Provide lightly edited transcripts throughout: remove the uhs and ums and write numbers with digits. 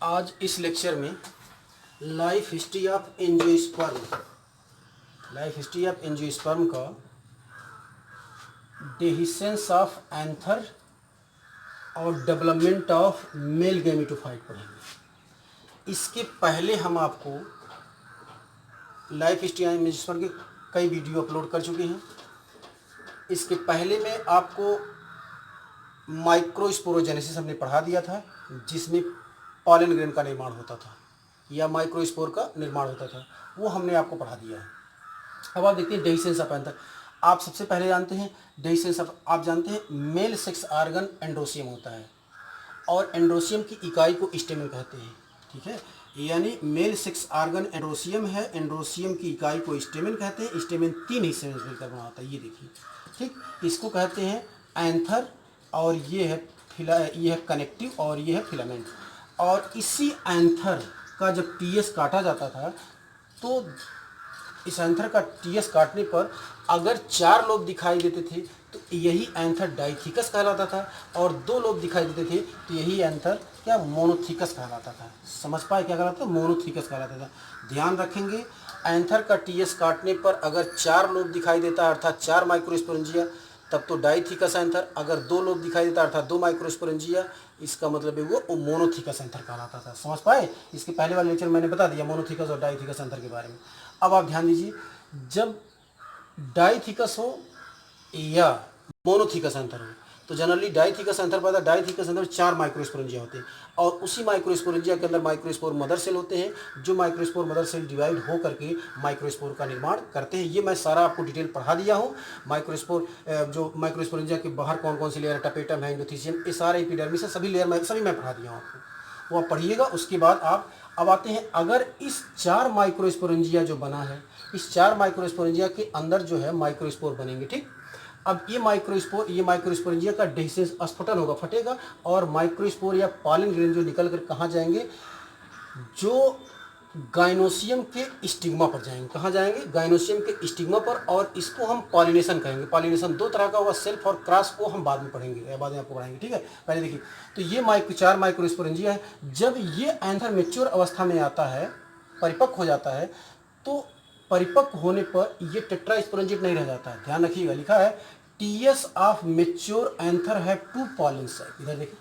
आज इस लेक्चर में लाइफ हिस्ट्री ऑफ एंजियोस्पर्म का डेहिसेंस ऑफ एंथर और डेवलपमेंट ऑफ मेल गैमेटोफाइट पढ़ेंगे। इसके पहले हम आपको लाइफ हिस्ट्री ऑफ एंजियोस्पर्म के कई वीडियो अपलोड कर चुके हैं। इसके पहले में आपको माइक्रोस्पोरोजेनेसिस हमने पढ़ा दिया था, जिसमें पॉलन ग्रेन का निर्माण होता था या माइक्रोस्पोर का निर्माण होता था, वो हमने आपको पढ़ा दिया है। अब आप देखते हैं डेहिसेंस ऑफ एंथर। आप सबसे पहले जानते हैं डेहिसेंस ऑफ, आप जानते हैं मेल सेक्स ऑर्गन एंड्रोसियम होता है और एंड्रोसियम की इकाई को स्टेमन कहते हैं। ठीक है, यानी मेल सेक्स ऑर्गन एंड्रोसियम है, एंड्रोसियम की इकाई को स्टेमन कहते हैं। स्टेमन 3 हिस्से में मिलकर बना होता है, ये देखिए। ठीक, इसको कहते हैं एंथर और ये है कनेक्टिव और ये है फिलामेंट। और इसी एंथर का जब टीएस काटा जाता था तो इस एंथर का टीएस काटने पर अगर 4 लोब दिखाई देते थे तो यही एंथर डाइथिकस कहलाता था, और 2 लोब दिखाई देते थे तो यही एंथर क्या मोनोथिकस कहलाता था। समझ पाए क्या कहलाता था? मोनोथिकस कहलाता था। ध्यान रखेंगे, एंथर का टीएस काटने पर अगर 4 लोब दिखाई देता अर्थात 4 माइक्रोस्पोरेंजिया तब तो डाइथिकस एंथर। अगर 2 लोब दिखाई देता अर्थात 2 माइक्रोस्पोरेंजिया, इसका मतलब है वो मोनोथिकस एंथर कहलाता था। समझ पाए? इसके पहले वाले लेक्चर मैंने बता दिया मोनोथिकस और डाइथिकस एंथर के बारे में। अब आप ध्यान दीजिए, जब डाइथिकस हो या मोनोथिकस एंथर हो तो जनरली डाइथिकस एंथर पर डाइथिकस एंथर 4 माइक्रोस्पोरेंजिया होते हैं, और उसी माइक्रोस्पोरेंजिया के अंदर माइक्रोस्पोर मदर सेल होते हैं, जो माइक्रोस्पोर मदर सेल डिवाइड हो करके माइक्रोस्पोर का निर्माण करते हैं। ये मैं सारा आपको डिटेल पढ़ा दिया हूँ। माइक्रोस्पोर जो माइक्रोस्पोरेंजिया के बाहर कौन कौन सी लेयर, टपेटम है, एंडोथीसियम, ये सारे एपिडर्मिस है, सभी लेयर सभी मैं पढ़ा दिया हूँ आपको, वो आप पढ़िएगा। उसके बाद आप अब आते हैं, अगर इस 4 माइक्रोस्पोरेंजिया जो बना है, इस 4 माइक्रोस्पोरेंजिया के अंदर जो है माइक्रोस्पोर बनेंगे। ठीक, अब ये माइक्रोस्पोरेंजिया का डेहिसेंस स्फुटन होगा, फटेगा, और माइक्रोस्पोर या पॉलन ग्रेन जो निकल कर कहाँ जाएंगे, जो गाइनोसियम के स्टिग्मा पर जाएंगे। कहाँ जाएंगे? गाइनोसियम के स्टिग्मा पर, और इसको हम पॉलिनेशन कहेंगे। पॉलिनेशन 2 तरह का होगा, सेल्फ और क्रॉस, को हम बाद में पढ़ेंगे या बाद में आपको पढ़ाएंगे। ठीक है, पहले देखिए, तो ये 4 माइक्रोस्पोरेंजिया है। जब ये एंथर मेच्योर अवस्था में आता है, परिपक्व हो जाता है, तो परिपक्व होने पर ये टेट्रास्पोरेंजिएट नहीं रह जाता है। ध्यान रखिएगा, लिखा है टीएस ऑफ मेच्योर एंथर है 2 पॉलन साइट। इधर देखिए,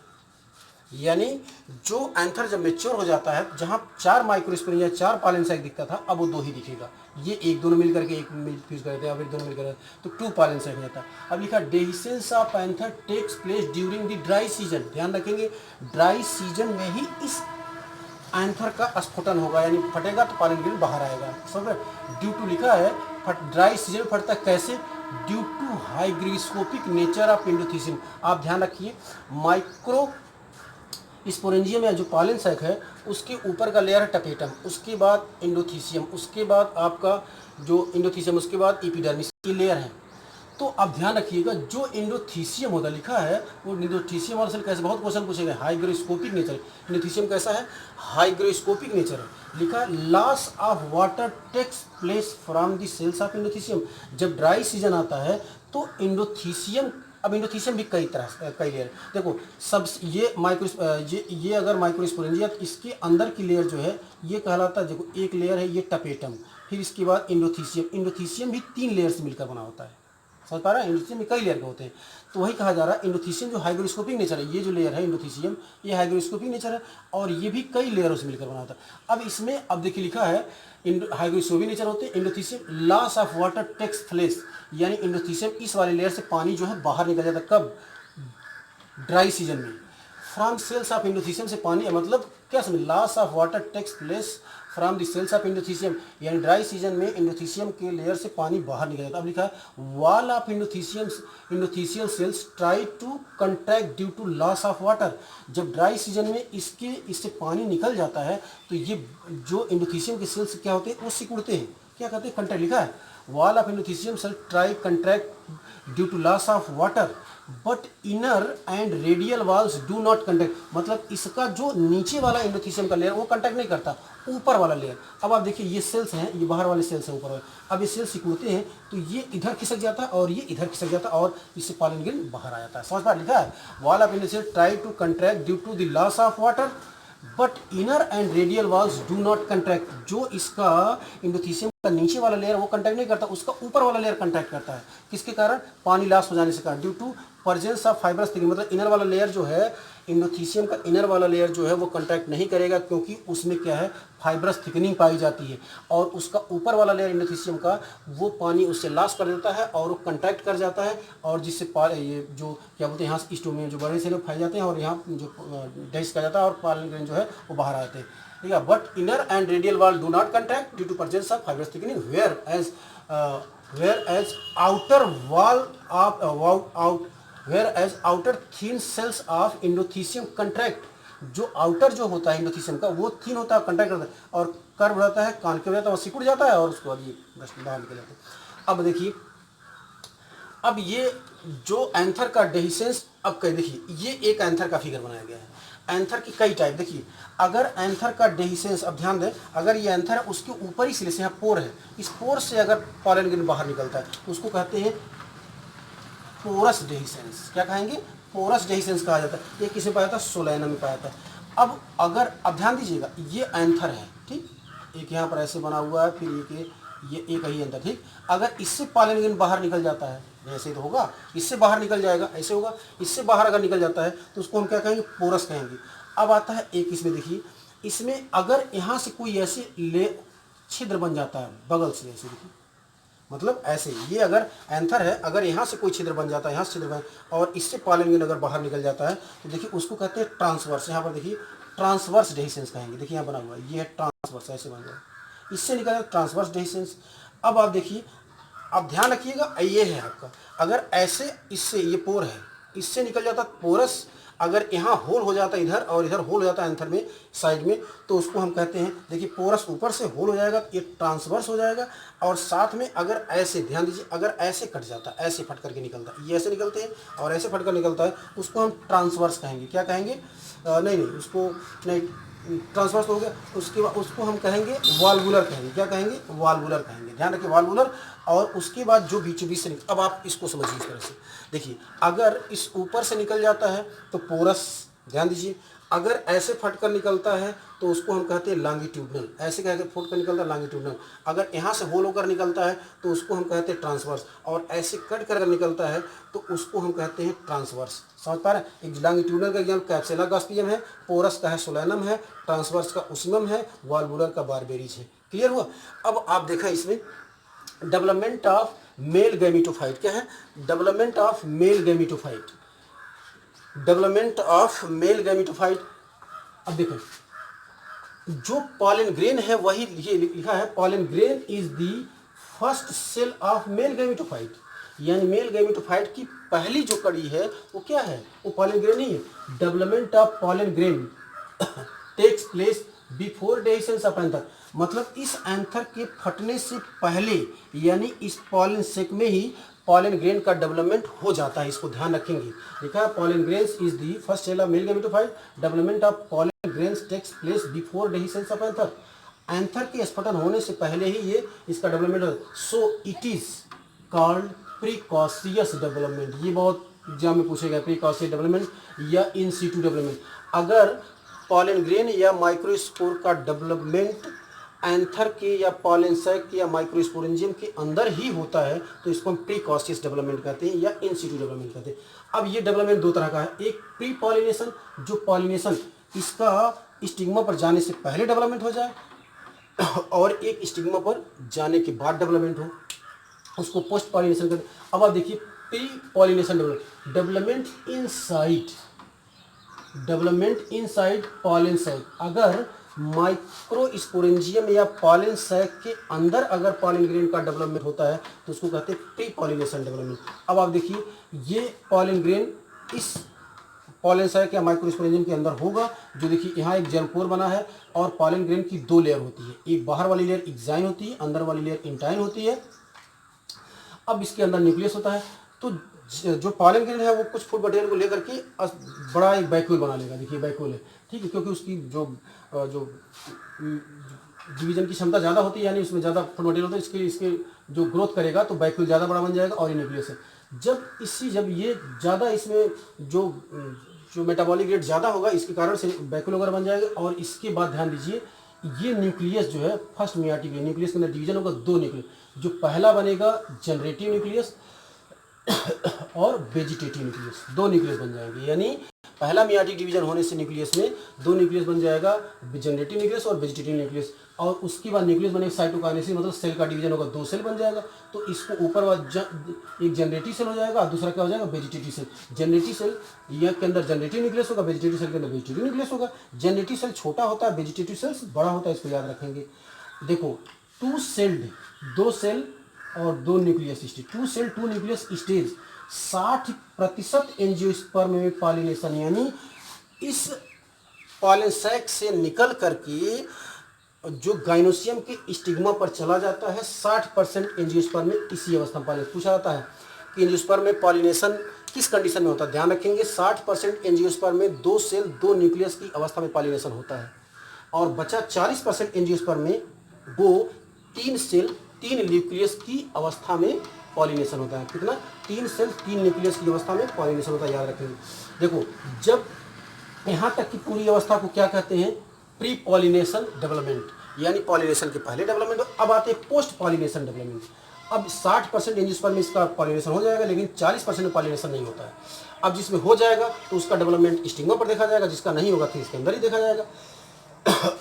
यानी जो एंथर जब मेच्योर हो जाता है, जहां 4 माइक्रोस्पोरेंजिया 4 पॉलन साइट दिखता था, अब वो 2 ही दिखेगा। ये एक दोनों मिल करके एक फ्यूज कर देते हैं, अब दोनों मिलकर तो 2 पॉलन साइट हो जाता है। अब लिखा dehiscence of anther takes place during the dry season. ध्यान रखेंगे, ड्राई सीजन में ही इस एंथर का स्फुटन होगा, यानी फटेगा तो पॉलन ग्रेन बाहर आएगा। समझ रहे? ड्यू टू लिखा है, ड्राई सीजन में फटता कैसे? Due to hygroscopic nature of endothecium. आप ध्यान रखिए, माइक्रो स्पोरेंजियम या जो पॉलन सैक है उसके ऊपर का लेयर है टपेटम, उसके बाद एंडोथीसियम, उसके बाद आपका जो एंडोथीसियम, उसके बाद एपिडर्मिस की लेयर है। तो आप ध्यान रखिएगा, जो एंडोथीसियम होता लिखा है वो एंडोथीसियम वाला सेल कैसे, बहुत क्वेश्चन पूछेगा, हाइग्रोस्कोपिक नेचर। एंडोथीसियम कैसा है? हाइग्रोस्कोपिक नेचर है। लिखा है loss of water takes place from the cells of endothecium. जब ड्राई सीजन आता है तो एंडोथीसियम, अब एंडोथीसियम भी कई लेयर, देखो सब ये अगर माइक्रोस्पोरेंजिया, इसके अंदर की लेयर जो है ये कहलाता है, देखो एक लेयर है ये टपेटम, फिर इसके बाद एंडोथीसियम भी 3 लेयर से मिलकर बना होता है। समझ पा रहा है? एंडोथीसियम में कई लेयर के होते हैं, तो वही कहा जा रहा है एंडोथीसियम जो हाइग्रोस्कोपिक नेचर है, ये जो लेयर है एंडोथीसियम, ये हाइग्रोस्कोपिक नेचर है, और ये भी कई लेयरों से मिलकर बना होता है। अब इसमें अब देखिए लिखा है हाइग्रोस्कोपिक नेचर होते हैं endothecium, loss of water takes place, यानी एंडोथीसियम इस वाले लेयर से पानी जो है बाहर निकल जाता है। कब? ड्राई सीजन में। फ्रॉम सेल्स ऑफ एंडोथीसियम से पानी, मतलब क्या समझ, loss of water takes place from the cells of endothecium, यानी ड्राई सीजन में एंडोथीसियम के लेयर से पानी बाहर निकल जाता है। अब लिखा है wall of endothecial cells try to contract due to loss of water. जब ड्राई सीजन में इससे पानी निकल जाता है तो ये जो एंडोथीसियम के सेल्स क्या होते हैं, वो सिकुड़ते हैं, क्या कहते हैं, कंट्रैक्ट। लिखा है wall of endothecium cell try contract due to loss of water but inner and radial walls do not contract, मतलब इसका जो नीचे वाला एंडोथीसियम का लेयर वो कंटैक्ट नहीं करता, ऊपर वाला लेयर। अब आप देखिए ये सेल्स हैं, ये बाहर वाले सेल्स हैं ऊपर वाले, अब ये सेल्स सिकुड़ते हैं तो ये इधर खिसक जाता है और ये इधर खिसक जाता है, और इससे पॉलन ग्रेन बाहर आ जाता है। समझ पा? लिखा है wall of endothecium try to contract due to the loss of water but inner and radial walls do not contract. जो इसका इंडोथीसियम का नीचे वाला लेयर वो कंट्रैक्ट नहीं करता, उसका ऊपर वाला लेयर कंट्रैक्ट करता है। किसके कारण? पानी लॉस हो जाने से कारण, due to presence of fibrous thickening. मतलब इनर वाला लेयर जो है, इंडोथीसियम का इनर वाला लेयर जो है वो कंट्रैक्ट नहीं करेगा, क्योंकि उसमें क्या है, फाइब्रस थिकनिंग पाई जाती है। और उसका ऊपर वाला लेयर इंडोथीसियम का, वो पानी उससे लॉस कर देता है और वो कंट्रैक्ट कर जाता है, और जिससे ये जो क्या बोलते हैं, यहाँ स्टोमियम जो बड़े से लोग फैल जाते हैं, और यहाँ जो डाइस कर जाता है, और पॉलन ग्रेन जो है वो बाहर आते हैं। ठीक है, but inner and radial wall do not contract due to presence of fibrous thickening, whereas outer wall of whereas outer thin cells of endothecium contract. जो आउटर जो होता है इंडोथीसियम का, वो थीन होता है, कंट्रैक्ट करता है, और कर्व रहता है, कॉन्केव रहता है, वो सिकुड़ जाता है, और उसके बाद ये बाहर निकल जाता है। अब देखिए, अब ये जो एंथर का डेहिसेंस, अब कहीं देखिए, ये एक एंथर का फिगर बनाया गया है। एंथर की कई टाइप देखिए। अगर एंथर का डेहिसेंस, अब ध्यान दें, अगर ये एंथर है, उसके ऊपर ही से यहाँ पोर है, इस पोर से अगर पॉलन ग्रेन बाहर निकलता है तो उसको कहते हैं पोरस डेहिसेंस। क्या कहेंगे? पोरस डेहिसेंस कहा जाता है। ये किसे पाया था? सोलैनम में पाया था। अब ध्यान दीजिएगा, ये एंथर है, ठीक, एक यहाँ पर ऐसे बना हुआ है, फिर ये एक ही एंथर, ठीक। अगर इससे पॉलन ग्रेन बाहर निकल जाता है, ऐसे तो होगा, इससे बाहर निकल जाएगा, ऐसे होगा, इससे बाहर अगर निकल जाता है तो उसको हम क्या कहेंगे? पोरस कहेंगे। अब आता है एक, इसमें देखिए, इसमें अगर यहाँ से कोई ऐसे छिद्र बन जाता है बगल से, ऐसे देखिए, मतलब ऐसे, ये अगर एंथर है, अगर यहाँ से कोई छिद्र बन जाता है, यहाँ से छिद्र बन, और इससे पॉलन ग्रेन अगर बाहर निकल जाता है तो देखिए उसको कहते हैं ट्रांसवर्स। यहाँ पर देखिए ट्रांसवर्स डेहिसेंस कहेंगे। देखिए यहाँ बना हुआ है, ये है ट्रांसवर्स, ऐसे बन जाए, इससे निकल ट्रांसवर्स डेहिसेंस। अब आप देखिए, आप ध्यान रखिएगा, ये है आपका, अगर ऐसे इससे, ये पोर है, इससे निकल जाता पोरस, अगर यहाँ होल हो जाता इधर और इधर होल हो जाता एंथर में साइड में, तो उसको हम कहते हैं, देखिए पोरस ऊपर से होल हो जाएगा, ये ट्रांसवर्स हो जाएगा, और साथ में अगर ऐसे, ध्यान दीजिए, अगर ऐसे कट जाता है, ऐसे फट करके निकलता है, ये ऐसे निकलते हैं और ऐसे फट कर निकलता है, उसको हम ट्रांसवर्स कहेंगे। क्या कहेंगे? नहीं, उसको नहीं, ट्रांसवर्स हो गया, उसके बाद उसको हम कहेंगे वाल्वुलर कहेंगे। क्या कहेंगे? वाल्वुलर कहेंगे। ध्यान रखिए, वाल्वुलर। और उसके बाद जो बीचों बीच से निकल, अब आप इसको समझिए इस तरह से, देखिए, अगर इस ऊपर से निकल जाता है तो पोरस, ध्यान दीजिए, अगर ऐसे फट कर निकलता है तो उसको हम कहते हैं लॉन्गिट्यूडनल, ऐसे कह फट कर निकलता है लॉन्गिट्यूडनल। अगर यहाँ से होल होकर निकलता है तो उसको हम कहते हैं ट्रांसवर्स, और ऐसे कट कर निकलता है तो उसको हम कहते हैं ट्रांसवर्स। समझ पा रहे हैं? एक लॉन्गिट्यूडनल का एग्जाम कैप्सुला गॉस्पियम है, पोरस का है सोलैनम है, ट्रांसवर्स का ओस्मियम है, वाल्वुलर का बारबेरीज है। क्लियर हुआ? अब आप देखा इसमें डेवलपमेंट ऑफ मेल गैमेटोफाइट क्या है? Development of male gametophyte, development of male gametophyte. अब देखो, जो पॉलन ग्रेन है वही ये लिखा है, pollen grain is the first cell of male gametophyte, यानी मेल गैमेटोफाइट की पहली जो कड़ी है वो क्या है? वो पॉलन ग्रेन नहीं है। Development of pollen grain takes place before dehiscence of anther, मतलब इस एंथर के फटने से पहले, यानी इस पॉलन सेक में ही पॉलन ग्रेन का डेवलपमेंट हो जाता है। इसको ध्यान रखेंगे, लिखा है pollen grains is the first cell of male gametophyte, development of pollen grains takes place before dehiscence of anther. Anther के स्फटन होने से पहले ही ये इसका डेवलपमेंट हो, so it is called precocious development. ये बहुत एग्जाम में पूछेगा, प्रीकॉशियस डेवलपमेंट या इन सीटू डेवलपमेंट। अगर पॉलन ग्रेन या माइक्रोस्पोर का डेवलपमेंट एंथर के या पॉलन सैक के या माइक्रोस्पोरेंजियम के अंदर ही होता है तो इसको हम प्रीकॉशियस डेवलपमेंट कहते हैं या इन सीटू डेवलपमेंट कहते हैं। अब ये डेवलपमेंट दो तरह का है, एक प्री पॉलिनेशन, जो पॉलिनेशन इसका स्टिग्मा पर जाने से पहले डेवलपमेंट हो जाए, और एक स्टिग्मा पर जाने के बाद डेवलपमेंट हो, उसको पोस्ट पॉलिनेशन कहते हैं। अब आप देखिए, pre pollination development inside pollen sac. अगर माइक्रोस्पोरेंजियम या पॉलन सैक के अंदर अगर पॉलन ग्रेन का डेवलपमेंट होता है तो उसको कहते हैं प्री पॉलिनेशन डेवलपमेंट। अब आप देखिए, ये पॉलन ग्रेन इस पॉलन सैक या माइक्रोस्पोरेंजियम के अंदर होगा, जो देखिए यहाँ एक जेलपोर बना है, और पॉलन ग्रेन की दो लेयर होती है, एक बाहर वाली लेयर एक्साइन होती है, अंदर वाली लेयर इंटाइन होती है। अब इसके अंदर न्यूक्लियस होता है, तो जो पॉलन ग्रेन है वो कुछ फूड मटेरियल को लेकर के बड़ा एक वैक्यूल बना लेगा। देखिए वैक्यूल है, ठीक है, क्योंकि उसकी जो डिवीजन की क्षमता ज़्यादा होती है, यानी उसमें ज़्यादा फूड मटेरियल होता है, इसके जो ग्रोथ करेगा तो वैक्यूल ज़्यादा बड़ा बन जाएगा, और ये न्यूक्लियस है। जब ये ज़्यादा इसमें जो जो मेटाबॉलिक रेट ज़्यादा होगा इसके कारण से वैक्यूल वगैरह बन जाएगा। और इसके बाद ध्यान दीजिए, ये न्यूक्लियस जो है फर्स्ट मियाटिक न्यूक्लियस के अंदर डिवीजन होगा 2 न्यूक्लियस। जो पहला बनेगा जनरेटिव न्यूक्लियस और वेजिटेटिव न्यूक्लियस, 2 न्यूक्लियस बन जाएंगे। यानी पहला मियाटिक डिवीजन होने से न्यूक्लियस में 2 न्यूक्लियस बन जाएगा, जनरेटिव न्यूक्लियस और वेजिटेटिव न्यूक्लियस। और उसके बाद न्यूक्लियस बने साइटोकाइनेसिस, मतलब सेल का डिवीजन होगा, 2 सेल बन जाएगा। तो इसको ऊपर एक जनरेटिव सेल हो जाएगा और दूसरा क्या हो जाएगा, वेजिटेटिव सेल। जनरेटिव सेल ये के अंदर जनरेटिव न्यूक्लियस होगा, वेजिटेटिव सेल के अंदर वेजिटेटिव न्यूक्लियस होगा। जनरेटिव सेल छोटा होता है, वेजिटेटिव सेल बड़ा होता है, इसको याद रखेंगे। देखो 2 सेल्ड, 2 सेल और 2 nucleus stage, 2 cell 2 nucleus stage, 60% angiosperm में पॉलिनेशन, यानी इस पॉलन सैक से निकल करके जो गाइनोसियम के स्टिग्मा पर चला जाता है, 60% एंजियोस्पर्म में इसी अवस्था में पॉलिनेशन। पूछा जाता है कि एंजियोस्पर्म में पॉलिनेशन किस कंडीशन में होता है, ध्यान रखेंगे 60% एंजियोस्पर्म में 2 सेल 2 न्यूक्लियस की अवस्था में पॉलिनेशन होता है, और बचा 40% एंजियोस्पर्म में वो 3 सेल 3 न्यूक्लियस की अवस्था में पॉलिनेशन होता है। कितना, 3 सेल 3 न्यूक्लियस की अवस्था में पॉलिनेशन होता है, याद रखेंगे। देखो जब यहाँ तक की पूरी अवस्था को क्या कहते हैं, प्री पॉलिनेशन डेवलपमेंट, यानी पॉलिनेशन के पहले डेवलपमेंट। अब आते हैं पोस्ट पॉलिनेशन डेवलपमेंट। अब 60% एंजियोस्पर्म में इसका पॉलिनेशन हो जाएगा, लेकिन 40% में पॉलिनेशन नहीं होता है। अब जिसमें हो जाएगा तो उसका डेवलपमेंट स्टिग्मा पर देखा जाएगा, जिसका नहीं होगा तो इसके अंदर ही देखा जाएगा।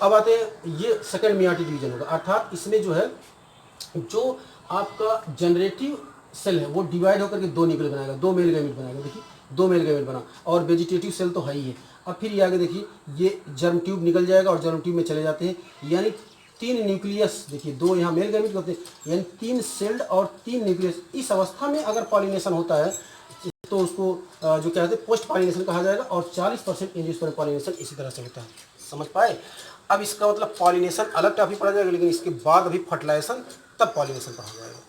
अब आते हैं, ये सेकेंड मियाटिक डिवीजन होगा, अर्थात इसमें जो है जो आपका जनरेटिव सेल है वो डिवाइड होकर के 2 न्यूक्लियस बनाएगा, 2 मेल गैमेट बनाएगा। देखिए 2 मेल गैमेट बना, और वेजिटेटिव सेल तो है ही है। अब फिर ये आगे देखिए, ये जर्म ट्यूब निकल जाएगा और जर्म ट्यूब में चले जाते हैं, यानी 3 न्यूक्लियस, देखिए 2 यहाँ मेल गैमेट होते हैं, यानी 3 सेल्ड और 3 न्यूक्लियस। इस अवस्था में अगर पॉलिनेशन होता है तो उसको जो क्या कहते हैं पोस्ट पॉलिनेशन कहा जाएगा, और 40% एंजियोस्पर्म पॉलिनेशन इसी तरह से होता है। समझ पाए। अब इसका मतलब पॉलिनेशन अलग टॉपिक पढ़ा जाएगा, लेकिन इसके बाद अभी फर्टिलाइजेशन, तब पॉलिनेशन पढ़ा जाएगा।